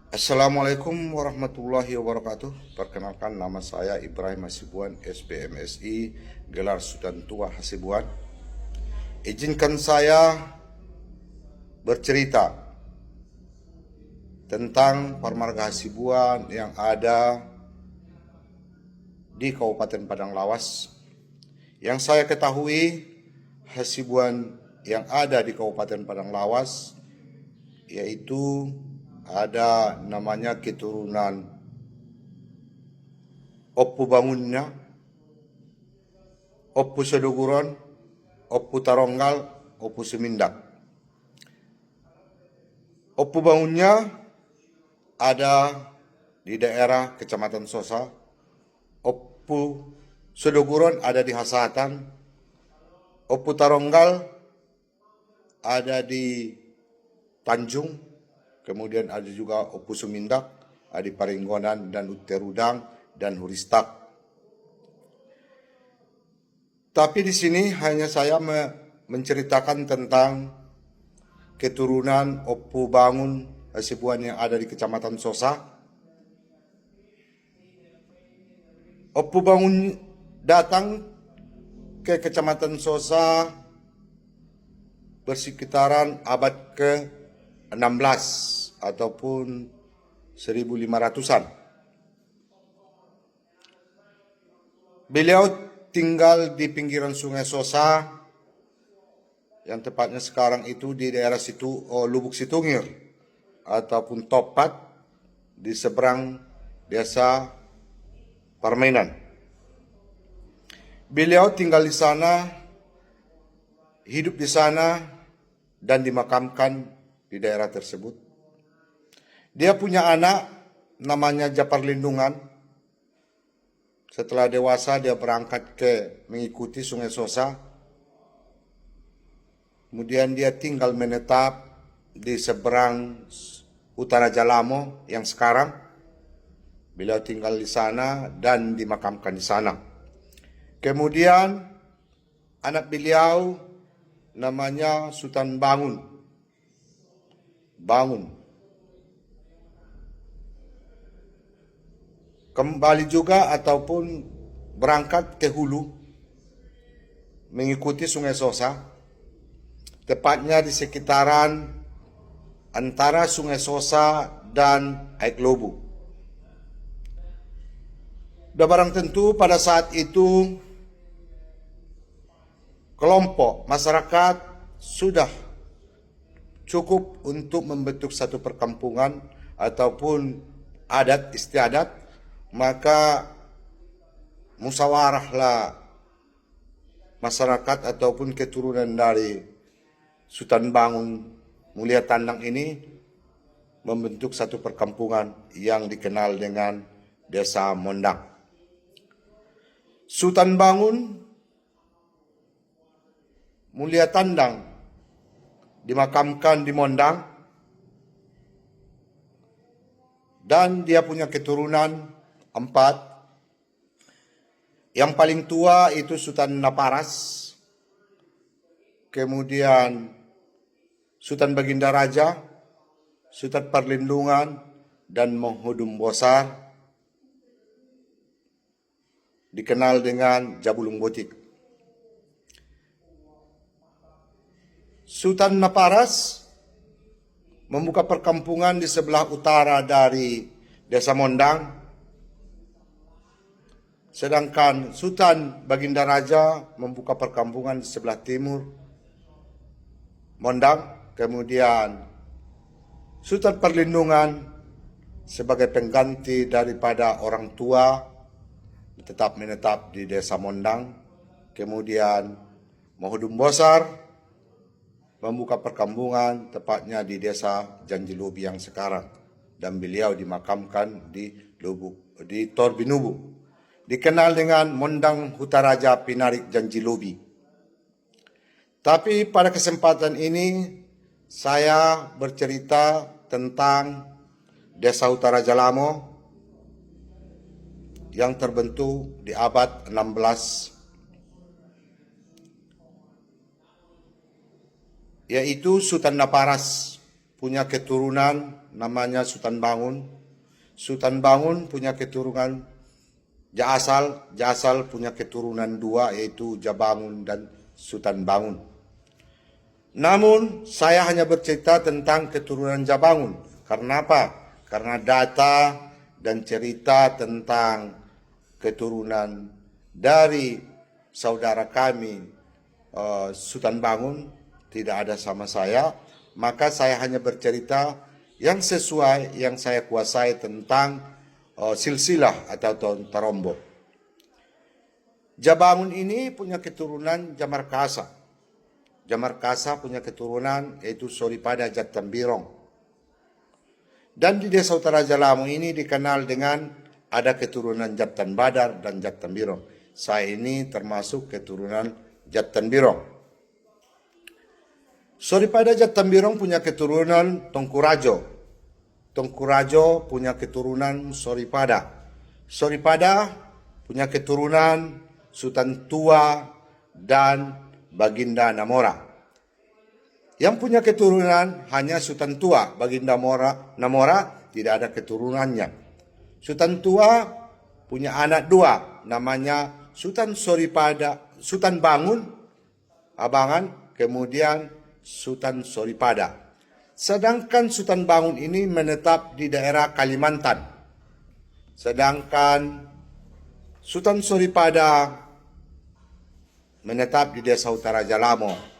Assalamualaikum warahmatullahi wabarakatuh. Perkenalkan, nama saya Ibrahim Hasibuan, SPMSI, gelar Sultan Tua Hasibuan. Izinkan saya bercerita tentang Pamarga Hasibuan yang ada di Kabupaten Padang Lawas. Yang saya ketahui, Hasibuan yang ada di Kabupaten Padang Lawas yaitu ada namanya keturunan Oppu Bangunnya, Oppu Seduguron, Oppu Taronggal, Oppu Semindak. Oppu Bangunnya ada di daerah Kecamatan Sosa, Oppu Seduguron ada di Hasatan, Oppu Taronggal ada di Tanjung, kemudian ada juga Oppu Semindak, ada di Paringgonan dan Uterudang dan Huristak. Tapi di sini hanya saya menceritakan tentang keturunan Oppu Bangun Hasibuan yang ada di Kecamatan Sosa. Oppu Bangun datang ke Kecamatan Sosa bersekitaran abad ke-16 ataupun 1500-an. Beliau tinggal di pinggiran Sungai Sosa, yang tepatnya sekarang itu di daerah Lubuk Situngir ataupun Topat, di seberang desa Parmainan. Beliau tinggal di sana, hidup di sana, dan dimakamkan di daerah tersebut. Dia punya anak namanya Japar Lindungan. Setelah dewasa dia berangkat mengikuti Sungai Sosa. Kemudian dia tinggal menetap di seberang Utara Jalamo yang sekarang. Beliau tinggal di sana dan dimakamkan di sana. Kemudian anak beliau namanya Sultan Bangun. Kembali juga ataupun berangkat ke hulu mengikuti Sungai Sosa, tepatnya di sekitaran antara Sungai Sosa dan Aik Lobu. Dan barang tentu pada saat itu kelompok masyarakat sudah cukup untuk membentuk satu perkampungan ataupun adat istiadat, maka musyawarahlah masyarakat ataupun keturunan dari Sultan Bangun Mulia Tandang ini membentuk satu perkampungan yang dikenal dengan Desa Mondang. Sultan Bangun Mulia Tandang dimakamkan di Mondang, dan dia punya keturunan 4. Yang paling tua itu Sultan Naparas, kemudian Sultan Baginda Raja, Sultan Perlindungan, dan Menghudum Bosar, dikenal dengan Jabulung Botik. Sultan Naparas membuka perkampungan di sebelah utara dari Desa Mondang, sedangkan Sultan Baginda Raja membuka perkampungan di sebelah timur Mondang. Kemudian Sultan Perlindungan sebagai pengganti daripada orang tua tetap menetap di Desa Mondang. Kemudian Menghudum Bosar membuka perkampungan tepatnya di Desa Janjilubi yang sekarang, dan beliau dimakamkan di Torbinubu, dikenal dengan Mondang Hutaraja Pinarik Janjilubi. Tapi pada kesempatan ini saya bercerita tentang Desa Utara Jalamo yang terbentuk di abad 16, yaitu Sultan Naparas punya keturunan namanya Sultan Bangun. Sultan Bangun punya keturunan Jasal. Jasal punya keturunan dua, yaitu Jabangun dan Sultan Bangun. Namun saya hanya bercerita tentang keturunan Jabangun. Karena apa? Karena data dan cerita tentang keturunan dari saudara kami Sultan Bangun tidak ada sama saya. Maka saya hanya bercerita yang sesuai, yang saya kuasai tentang silsilah atau Tarombo. Jabangun ini punya keturunan Jamarkasa. Jamarkasa punya keturunan yaitu Soripada Jattambirong. Dan di desa Utara Jalamo ini dikenal dengan ada keturunan Jattan Badar dan Jattambirong. Saya ini termasuk keturunan Jattambirong. Soripada Jattambirong punya keturunan Tongkurajo. Tongkurajo punya keturunan Soripada. Soripada punya keturunan Sultan Tua dan Baginda Namora. Yang punya keturunan hanya Sultan Tua. Baginda Namora tidak ada keturunannya. Sultan Tua punya anak dua, namanya Sultan Soripada, Sultan Bangun, abangan, kemudian Sultan Soripada. Sedangkan Sultan Bangun ini menetap di daerah Kalimantan. Sedangkan Sultan Soripada menetap di desa Utara Jalamo.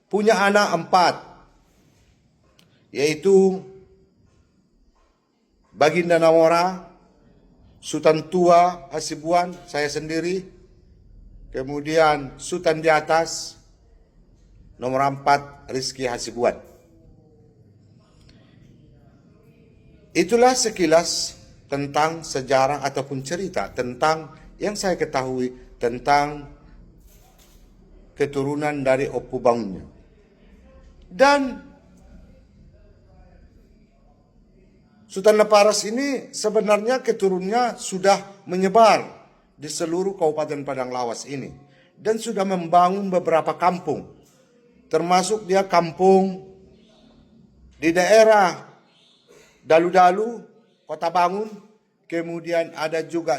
Punya anak 4, yaitu Baginda Namora, Sultan Tua Hasibuan, saya sendiri, kemudian Sultan di atas, nomor 4 Rizki Hasibuan. Itulah sekilas tentang sejarah ataupun cerita tentang yang saya ketahui tentang keturunan dari Opu Bangunnya. Dan Sultan Leparas ini sebenarnya keturunannya sudah menyebar di seluruh Kabupaten Padang Lawas ini. Dan sudah membangun beberapa kampung. Termasuk dia kampung di daerah Dalu-Dalu, Kota Bangun. Kemudian ada juga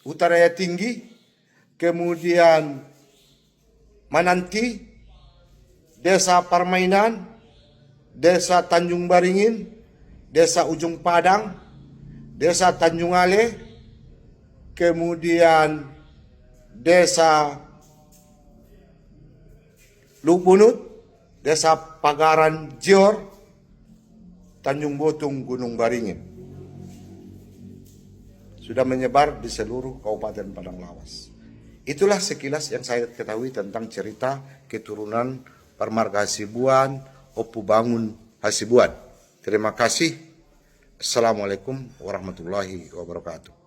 Utaraya Tinggi. Kemudian Mananti, Desa Parmainan, Desa Tanjung Baringin, Desa Ujung Padang, Desa Tanjung Ale, kemudian Desa Lubunut, Desa Pagaran Jior, Tanjung Botung, Gunung Baringin. Sudah menyebar di seluruh Kabupaten Padang Lawas. Itulah sekilas yang saya ketahui tentang cerita keturunan Parmarga Hasibuan, Opu Bangun Hasibuan. Terima kasih. Assalamualaikum warahmatullahi wabarakatuh.